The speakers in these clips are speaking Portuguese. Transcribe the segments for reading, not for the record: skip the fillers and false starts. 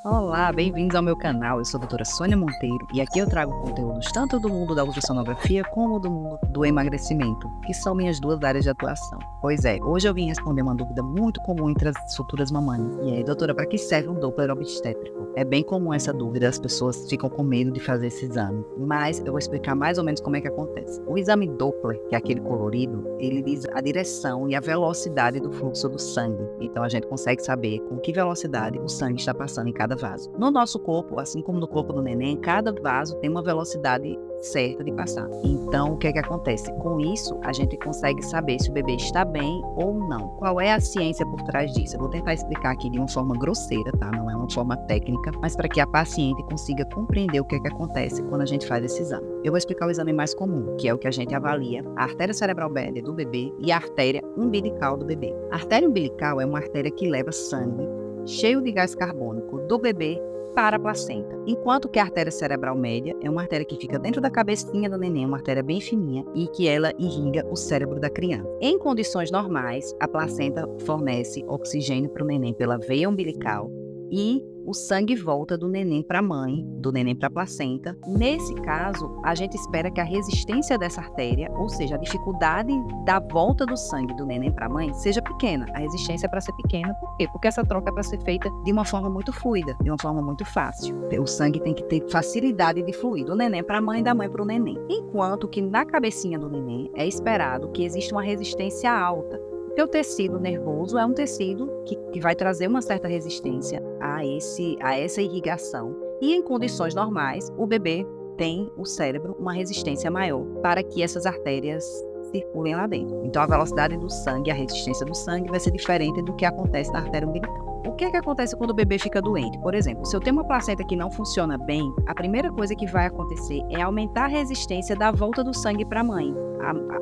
Olá, bem-vindos ao meu canal. Eu sou a doutora Sônia Monteiro e aqui eu trago conteúdos tanto do mundo da ultrassonografia como do mundo do emagrecimento, que são minhas duas áreas de atuação. Pois é, hoje eu vim responder uma dúvida muito comum entre as futuras mamães. E aí, doutora, para que serve um Doppler obstétrico? É bem comum essa dúvida, as pessoas ficam com medo de fazer esse exame, mas eu vou explicar mais ou menos como é que acontece. O exame Doppler, que é aquele colorido, ele diz a direção e a velocidade do fluxo do sangue. Então a gente consegue saber com que velocidade o sangue está passando em cada vaso. No nosso corpo, assim como no corpo do neném, cada vaso tem uma velocidade certa de passar. Então, o que é que acontece? Com isso, a gente consegue saber se o bebê está bem ou não. Qual é a ciência por trás disso? Eu vou tentar explicar aqui de uma forma grosseira, tá? Não é uma forma técnica, mas para que a paciente consiga compreender o que é que acontece quando a gente faz esse exame. Eu vou explicar o exame mais comum, que é o que a gente avalia a artéria cerebral média do bebê e a artéria umbilical do bebê. A artéria umbilical é uma artéria que leva sangue cheio de gás carbônico do bebê para a placenta, enquanto que a artéria cerebral média é uma artéria que fica dentro da cabecinha do neném, uma artéria bem fininha e que ela irriga o cérebro da criança. Em condições normais, a placenta fornece oxigênio para o neném pela veia umbilical e o sangue volta do neném para a mãe, do neném para a placenta. Nesse caso, a gente espera que a resistência dessa artéria, ou seja, a dificuldade da volta do sangue do neném para a mãe, seja pequena. A resistência é para ser pequena, por quê? Porque essa troca é para ser feita de uma forma muito fluida, de uma forma muito fácil. O sangue tem que ter facilidade de fluir do neném para a mãe e da mãe para o neném. Enquanto que na cabecinha do neném é esperado que exista uma resistência alta. Porque o tecido nervoso é um tecido que vai trazer uma certa resistência a essa irrigação. E em condições normais, o bebê tem, o cérebro, uma resistência maior para que essas artérias circulem lá dentro. Então, a velocidade do sangue, a resistência do sangue vai ser diferente do que acontece na artéria umbilical. O que é que acontece quando o bebê fica doente? Por exemplo, se eu tenho uma placenta que não funciona bem, a primeira coisa que vai acontecer é aumentar a resistência da volta do sangue para a mãe.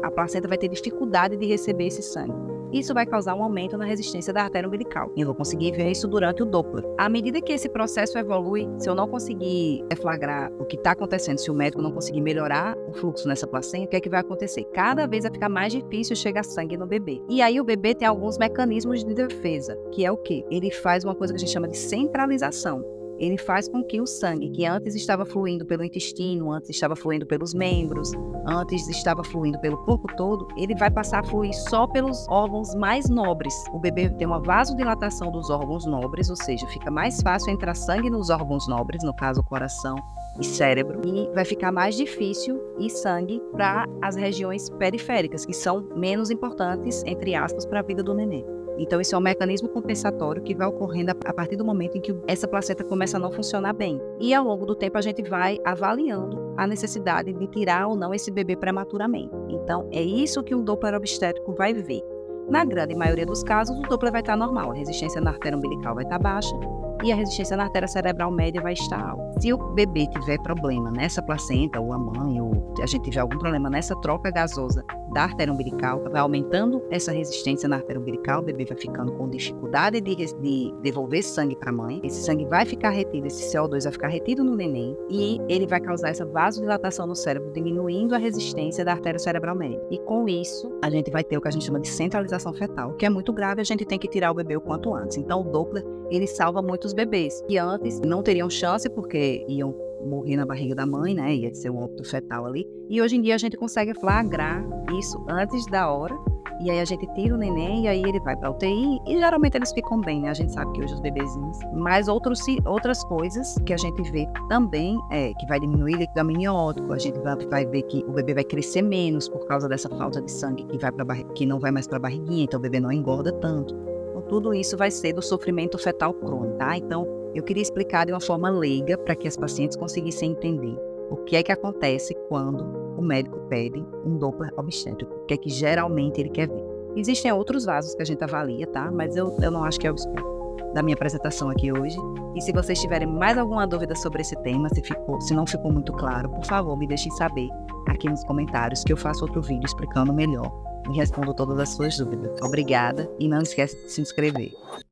A placenta vai ter dificuldade de receber esse sangue. Isso vai causar um aumento na resistência da artéria umbilical. E eu vou conseguir ver isso durante o Doppler. À medida que esse processo evolui, se eu não conseguir deflagrar o que está acontecendo, se o médico não conseguir melhorar o fluxo nessa placenta, o que é que vai acontecer? Cada vez vai ficar mais difícil chegar sangue no bebê. E aí o bebê tem alguns mecanismos de defesa, que é o quê? Ele faz uma coisa que a gente chama de centralização. Ele faz com que o sangue, que antes estava fluindo pelo intestino, antes estava fluindo pelos membros, antes estava fluindo pelo corpo todo, ele vai passar a fluir só pelos órgãos mais nobres. O bebê tem uma vasodilatação dos órgãos nobres, ou seja, fica mais fácil entrar sangue nos órgãos nobres, no caso o coração e cérebro, e vai ficar mais difícil ir sangue para as regiões periféricas, que são menos importantes, entre aspas, para a vida do neném. Então, esse é um mecanismo compensatório que vai ocorrendo a partir do momento em que essa placenta começa a não funcionar bem. E, ao longo do tempo, a gente vai avaliando a necessidade de tirar ou não esse bebê prematuramente. Então, é isso que o Doppler obstétrico vai ver. Na grande maioria dos casos, o Doppler vai estar normal. A resistência na artéria umbilical vai estar baixa e a resistência na artéria cerebral média vai estar alta. Se o bebê tiver problema nessa placenta, ou a mãe, ou a gente tiver algum problema nessa troca gasosa da artéria umbilical, vai aumentando essa resistência na artéria umbilical, o bebê vai ficando com dificuldade de devolver sangue para a mãe, esse sangue vai ficar retido, esse CO2 vai ficar retido no neném e ele vai causar essa vasodilatação no cérebro, diminuindo a resistência da artéria cerebral média. E com isso, a gente vai ter o que a gente chama de centralização fetal, que é muito grave, a gente tem que tirar o bebê o quanto antes. Então, o Doppler, ele salva muitos bebês, que antes não teriam chance porque iam morrer na barriga da mãe, né? Ia ser um óbito fetal ali. E hoje em dia a gente consegue flagrar isso antes da hora. E aí a gente tira o neném e aí ele vai pra UTI e geralmente eles ficam bem, né? A gente sabe que hoje os bebezinhos. Mas outras coisas que a gente vê também é que vai diminuir o líquido amniótico, a gente vai ver que o bebê vai crescer menos por causa dessa falta de sangue que não vai mais pra barriguinha, então o bebê não engorda tanto. Então tudo isso vai ser do sofrimento fetal crônico, tá? Então eu queria explicar de uma forma leiga para que as pacientes conseguissem entender o que é que acontece quando o médico pede um Doppler obstétrico, o que é que geralmente ele quer ver. Existem outros vasos que a gente avalia, tá? Mas eu não acho que é o escopo da minha apresentação aqui hoje. E se vocês tiverem mais alguma dúvida sobre esse tema, se não ficou muito claro, por favor, me deixem saber aqui nos comentários que eu faço outro vídeo explicando melhor e respondo todas as suas dúvidas. Obrigada e não esquece de se inscrever.